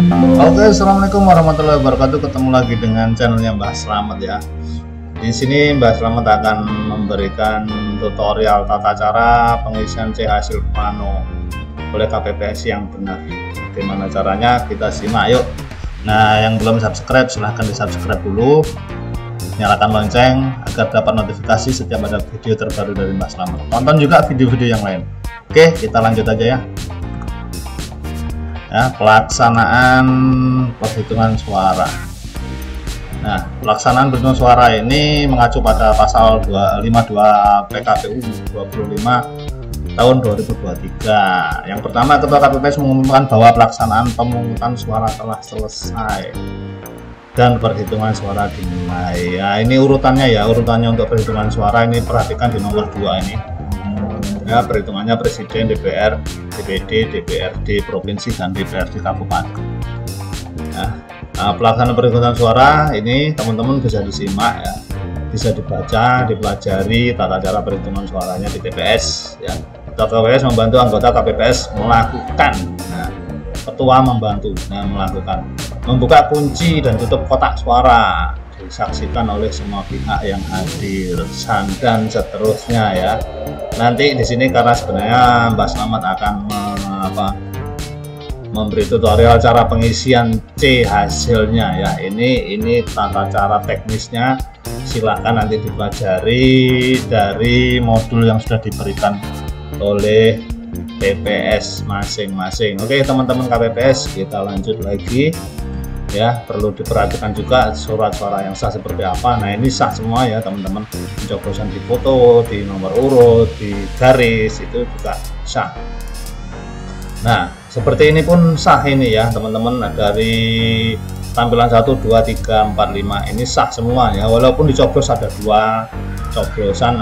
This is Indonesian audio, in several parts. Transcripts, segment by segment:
Oke, assalamualaikum warahmatullahi wabarakatuh. Ketemu lagi dengan channelnya Mbah Slamet ya. Di sini Mbah Slamet akan memberikan tutorial tata cara pengisian C hasil plano oleh KPPS yang benar. Bagaimana caranya? Kita simak yuk. Nah, yang belum subscribe silahkan di subscribe dulu. Nyalakan lonceng agar dapat notifikasi setiap ada video terbaru dari Mbah Slamet. Tonton juga video-video yang lain. Oke, kita lanjut aja ya. Pelaksanaan perhitungan suara. Nah, pelaksanaan perhitungan suara ini mengacu pada pasal 252 PKPU 25 tahun 2023. Yang pertama, Ketua KPPS mengumumkan bahwa pelaksanaan pemungutan suara telah selesai dan perhitungan suara dimulai. Ya, ini urutannya ya, urutannya untuk perhitungan suara ini perhatikan di nomor 2 ini. Ya, perhitungannya Presiden, DPR, DPD, DPRD Provinsi, dan DPRD Kabupaten. Nah, pelaksanaan perhitungan suara ini teman-teman bisa disimak ya, bisa dibaca, dipelajari tata cara perhitungan suaranya di TPS ya. Ketua KPPS membantu anggota KPPS melakukan, ketua membantu melakukan membuka kunci dan tutup kotak suara, disaksikan oleh semua pihak yang hadir, dan seterusnya ya. Nanti di sini karena sebenarnya Mbah Slamet akan memberi tutorial cara pengisian C hasilnya ya. Ini tata cara teknisnya, silahkan nanti dipelajari dari modul yang sudah diberikan oleh TPS masing-masing. Oke teman-teman KPPS, kita lanjut lagi ya. Perlu diperhatikan juga surat suara yang sah seperti apa. Nah, ini sah semua ya teman-teman, pencoblosan di foto, di nomor urut, di garis itu juga sah. Nah, seperti ini pun sah ini ya teman-teman, dari tampilan 1, 2, 3, 4, 5 ini sah semua ya, walaupun dicoblos ada 2 coblosan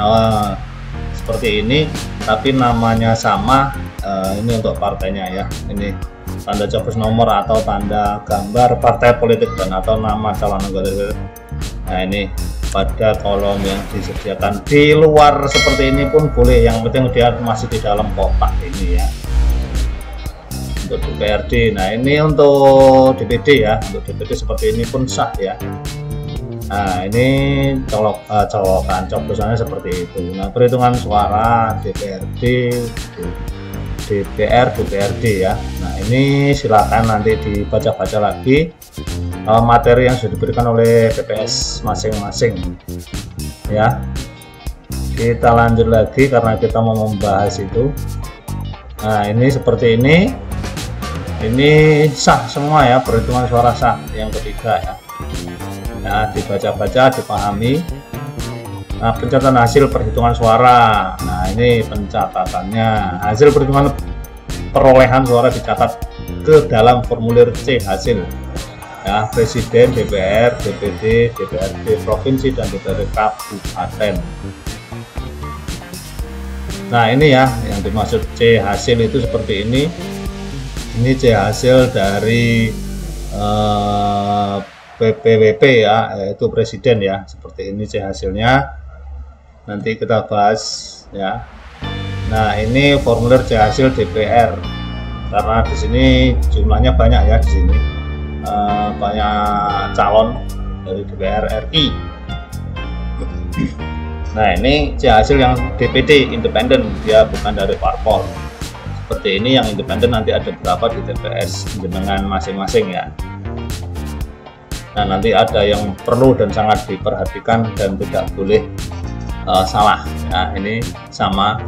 seperti ini tapi namanya sama. Ini untuk partainya ya, ini tanda coblos nomor atau tanda gambar partai politik dan atau nama calon anggota. Nah, ini pada kolom yang disediakan. Di luar seperti ini pun boleh, yang penting dia masih di dalam kotak ini ya. Untuk DPRD, nah ini untuk DPD ya, untuk DPD seperti ini pun sah ya. Nah, ini colokan coblosannya seperti itu. Nah, perhitungan suara DPRD, DPR, DPRD ya. Nah, ini silakan nanti dibaca-baca lagi materi yang sudah diberikan oleh PPS masing-masing ya. Kita lanjut lagi karena kita mau membahas itu. Nah, ini seperti ini sah semua ya, perhitungan suara sah yang ketiga ya. Nah, dibaca-baca, dipahami. Nah, pencatatan hasil perhitungan suara. Nah, ini pencatatannya. Hasil perhitungan perolehan suara dicatat ke dalam formulir C hasil. Ya, Presiden, DPR, DPD, DPRD Provinsi, dan DPRD Kabupaten. Nah, ini ya yang dimaksud C hasil itu seperti ini. Ini C hasil dari PPWP ya, yaitu Presiden ya. Seperti ini C hasilnya. Nanti kita bahas ya. Nah, ini formulir C hasil DPR, karena di sini jumlahnya banyak ya, di sini banyak calon dari DPR RI. Nah, ini C hasil yang DPD independen, dia bukan dari parpol. Seperti ini yang independen nanti ada berapa di TPS dengan masing-masing ya. Nah, nanti ada yang perlu dan sangat diperhatikan dan tidak boleh salah ya. Ini sama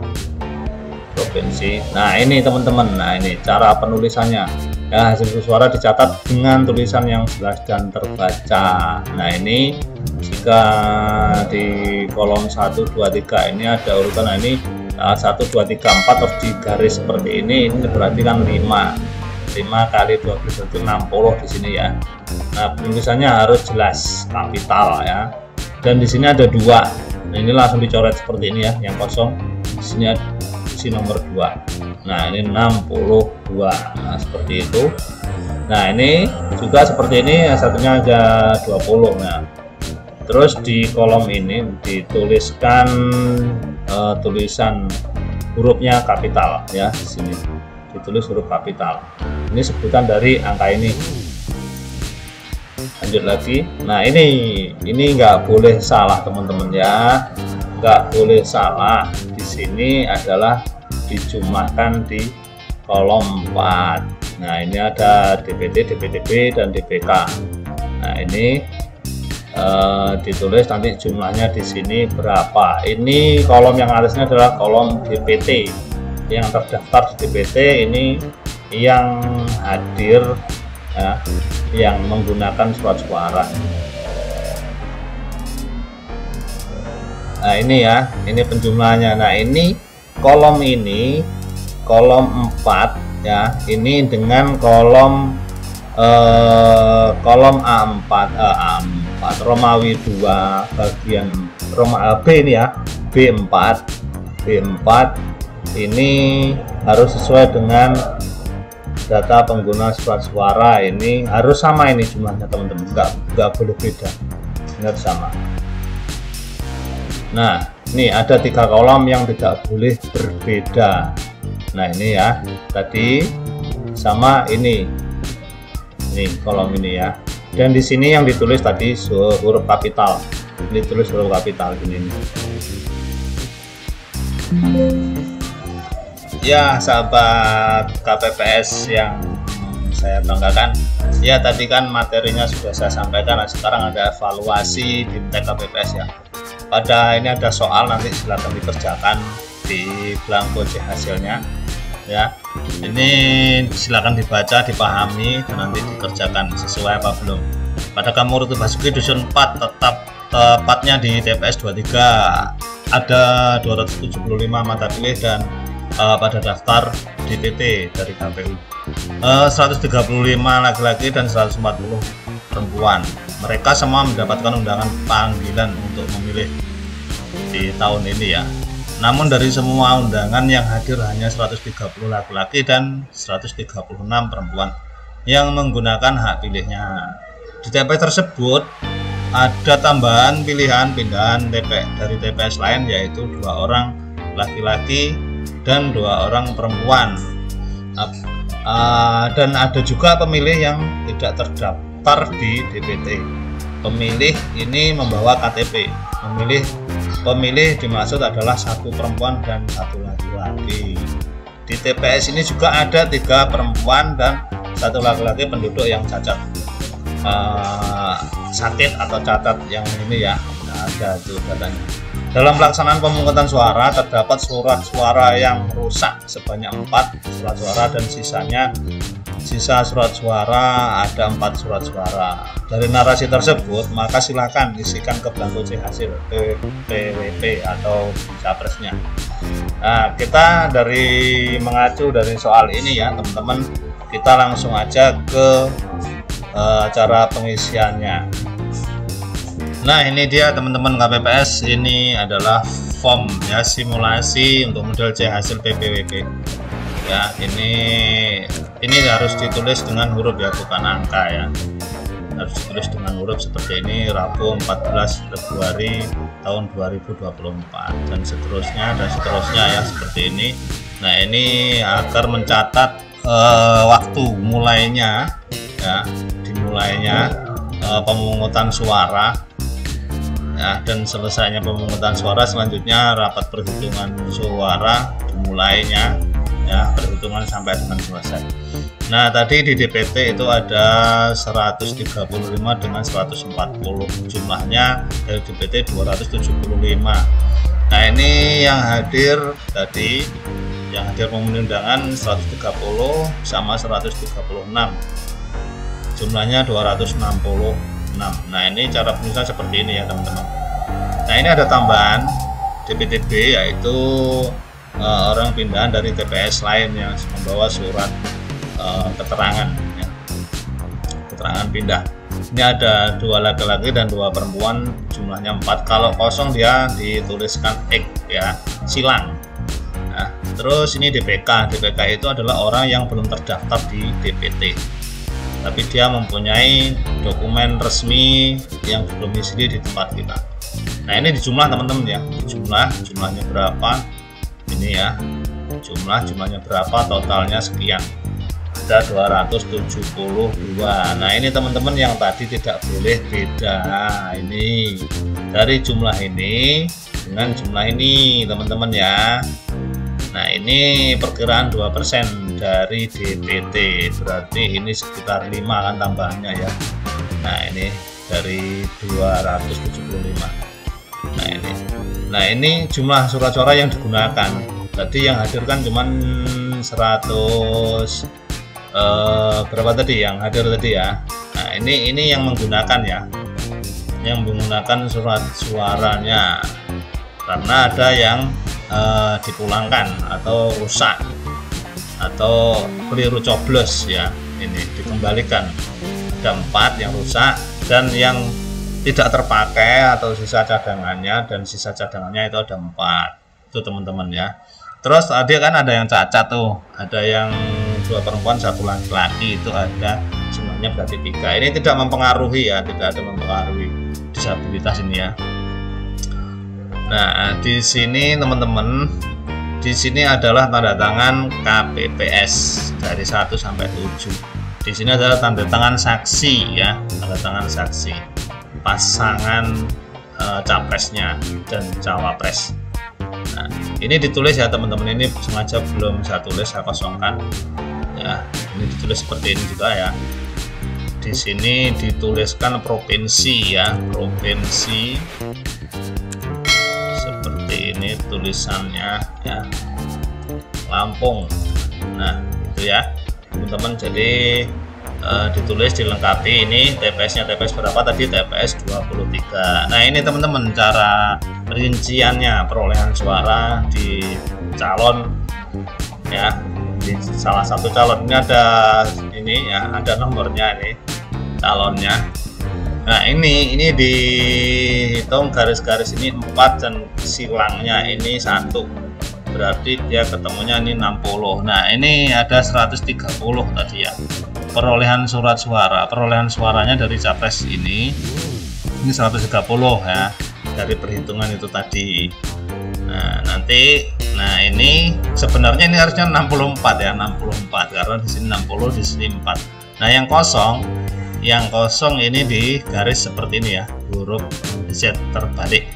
provinsi. Nah, ini teman-teman, nah ini cara penulisannya ya. Hasil suara dicatat dengan tulisan yang jelas dan terbaca. Nah, ini jika di kolom 1, 2, 3 ini ada urutan. Nah, ini 1, 2, 3, 4 terus di garis seperti ini berarti kan 5 kali 12 itu 60 di sini ya. Nah, penulisannya harus jelas, kapital ya. Dan di sini ada 2. Nah, ini langsung dicoret seperti ini ya, yang kosong. Di sini ada isi nomor 2. Nah, ini 62. Nah, seperti itu. Nah, ini juga seperti ini, yang satunya ada 20. Nah, terus di kolom ini dituliskan tulisan hurufnya kapital ya. Di sini ditulis huruf kapital. Ini sebutan dari angka ini. Lanjut lagi. Nah ini nggak boleh salah teman-teman ya, nggak boleh salah. Di sini adalah dijumlahkan di kolom 4. Nah ini ada DPT, DPDB, dan DPK. Nah ini ditulis nanti jumlahnya di sini berapa. Ini kolom yang atasnya adalah kolom DPT, yang terdaftar di DPT ini yang hadir ya, yang menggunakan surat suara. Nah ini ya, ini penjumlahannya. Nah ini kolom kolom 4 ya, ini dengan kolom A4 Romawi 2 bagian B ini ya, B4 ini harus sesuai dengan data pengguna surat suara. Ini harus sama ini jumlahnya teman-teman, nggak boleh beda, ini harus sama. Nah ini ada 3 kolom yang tidak boleh berbeda. Nah ini ya, tadi sama ini kolom ini ya, dan di sini yang ditulis tadi huruf kapital, ditulis huruf kapital ini. Ya sahabat KPPS yang saya banggakan ya, tadi kan materinya sudah saya sampaikan. Nah, sekarang ada evaluasi di KPPS ya. Pada ini ada soal, nanti silakan dikerjakan di belangko C hasilnya ya. Ini silakan dibaca, dipahami, dan nanti dikerjakan sesuai apa belum. Pada kamu Rutu Basuki Dusun 4 tetap tepatnya di TPS 23 ada 275 mata pilih dan pada daftar DPT dari KPU 135 laki-laki dan 140 perempuan. Mereka semua mendapatkan undangan panggilan untuk memilih di tahun ini ya. Namun dari semua undangan yang hadir hanya 130 laki-laki dan 136 perempuan yang menggunakan hak pilihnya. Di TPS tersebut ada tambahan pilihan pindahan dari TPS lain, yaitu 2 orang laki-laki dan 2 orang perempuan. Dan ada juga pemilih yang tidak terdaftar di DPT. Pemilih ini membawa KTP. Pemilih dimaksud adalah 1 perempuan dan 1 laki-laki. Di TPS ini juga ada 3 perempuan dan 1 laki-laki penduduk yang cacat, sakit atau cacat yang ini ya. Nah, ada itu katanya. Dalam pelaksanaan pemungutan suara terdapat surat suara yang rusak sebanyak 4 surat suara, dan sisa surat suara ada 4 surat suara. Dari narasi tersebut maka silakan isikan ke belangko C hasil PWP atau capresnya. Nah, kita mengacu dari soal ini ya teman-teman, kita langsung aja ke cara pengisiannya. Nah ini dia teman-teman KPPS, ini adalah form ya, simulasi untuk model C hasil PPWP ya. Ini harus ditulis dengan huruf ya, bukan angka ya, harus ditulis dengan huruf seperti ini. Rabu 14 Februari tahun 2024 dan seterusnya ya, seperti ini. Nah ini agar mencatat waktu mulainya ya, dimulainya pemungutan suara ya, dan selesainya pemungutan suara. Selanjutnya rapat perhitungan suara dimulainya ya, perhitungan sampai dengan selesai. Nah tadi di DPT itu ada 135 dengan 140, jumlahnya dari DPT 275. Nah ini yang hadir tadi, yang hadir pemilih undangan 130 sama 136, jumlahnya 266. Nah ini cara pengisian seperti ini ya teman-teman. Nah ini ada tambahan DPTB, yaitu orang pindahan dari TPS lain yang membawa surat keterangan ya, keterangan pindah. Ini ada 2 laki-laki dan 2 perempuan, jumlahnya 4. Kalau kosong dia dituliskan X ya, silang. Nah, terus ini DPK itu adalah orang yang belum terdaftar di DPT, tapi dia mempunyai dokumen resmi yang berdomisili di tempat kita. Nah ini dijumlah teman-teman ya, jumlahnya berapa ini ya, jumlahnya berapa, totalnya sekian. ada 272. Nah ini teman-teman yang tadi tidak boleh beda, ini dari jumlah ini dengan jumlah ini teman-teman ya. Nah ini perkiraan 2% dari DPT, berarti ini sekitar 5 kan tambahannya ya. Nah ini dari 275. Nah ini jumlah surat suara yang digunakan. Tadi yang hadir kan cuman 100 berapa tadi yang hadir tadi ya. Nah ini yang menggunakan ya, yang menggunakan surat suaranya, karena ada yang dipulangkan atau rusak atau keliru coblos ya, ini dikembalikan. Ada 4 yang rusak dan yang tidak terpakai atau sisa cadangannya, dan sisa cadangannya itu ada 4 itu teman-teman ya. Terus tadi kan ada yang cacat tuh, ada yang 2 perempuan 1 laki-laki, itu ada semuanya berarti 3. Ini tidak mempengaruhi ya, tidak ada mempengaruhi disabilitas ini ya. Nah di sini teman-teman, di sini adalah tanda tangan KPPS dari 1 sampai 7. Di sini adalah tanda tangan saksi ya, tanda tangan saksi pasangan capresnya dan cawapres. Nah ini ditulis ya teman-teman, ini sengaja belum saya tulis, saya kosongkan ya. Ini ditulis seperti ini juga ya. Di sini dituliskan provinsi ya, provinsi seperti ini tulisannya ya, Lampung. Nah itu ya teman-teman, jadi ditulis dilengkapi ini TPS-nya, TPS berapa tadi, TPS 23. Nah ini teman-teman cara rinciannya perolehan suara di calon ya, di salah satu calon ini ada ini ya, ada nomornya ini calonnya. Nah ini dihitung garis-garis ini 4 dan silangnya ini 1, berarti dia ketemunya ini 60. Nah ini ada 130 tadi ya, perolehan surat suara, perolehan suaranya dari capres ini 130 ya, dari perhitungan itu tadi. Nah nanti, nah ini sebenarnya ini harusnya 64 ya, 64 karena di sini 60, di sini 4. Nah yang kosong ini di garis seperti ini ya, huruf Z terbalik.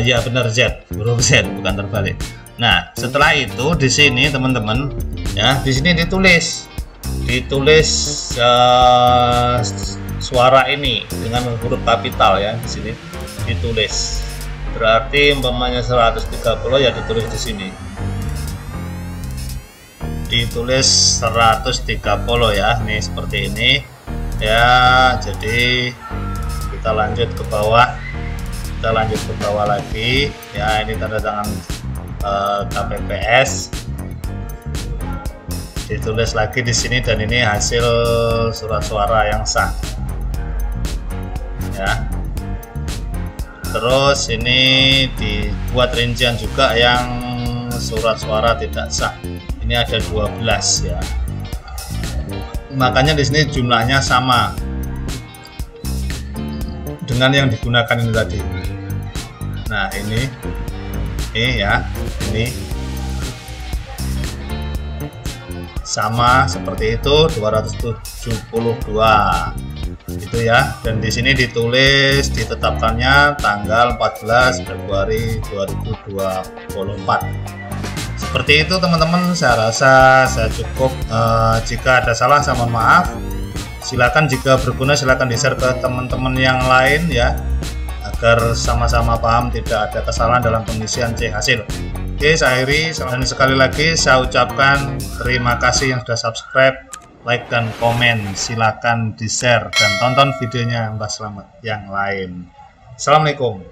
Ya benar, Z, huruf Z bukan terbalik. Nah setelah itu di sini teman-teman ya, di sini ditulis suara ini dengan huruf kapital ya, di sini ditulis. Berarti umpamanya 130 ya ditulis di sini. Ditulis 130 ya, nih seperti ini ya. Jadi kita lanjut ke bawah. Kita lanjut ke bawah lagi ya, ini tanda tangan KPPS. Ditulis lagi di sini, dan ini hasil surat suara yang sah ya. Terus ini dibuat rincian juga yang surat suara tidak sah. Ini ada 12 ya. Makanya di sini jumlahnya sama dengan yang digunakan ini tadi. Nah ini ya, ini sama seperti itu, 272 itu ya. Dan di sini ditulis ditetapkannya tanggal 14 Februari 2024. Seperti itu teman-teman, saya rasa saya cukup. Jika ada salah saya mohon maaf. Silakan jika berguna silakan di-share ke teman-teman yang lain ya, agar sama-sama paham tidak ada kesalahan dalam pengisian C hasil. Oke, saya akhiri, dan sekali lagi saya ucapkan terima kasih yang sudah subscribe, like dan komen. Silakan di-share dan tonton videonya Mbah Slamet yang lain. Assalamualaikum.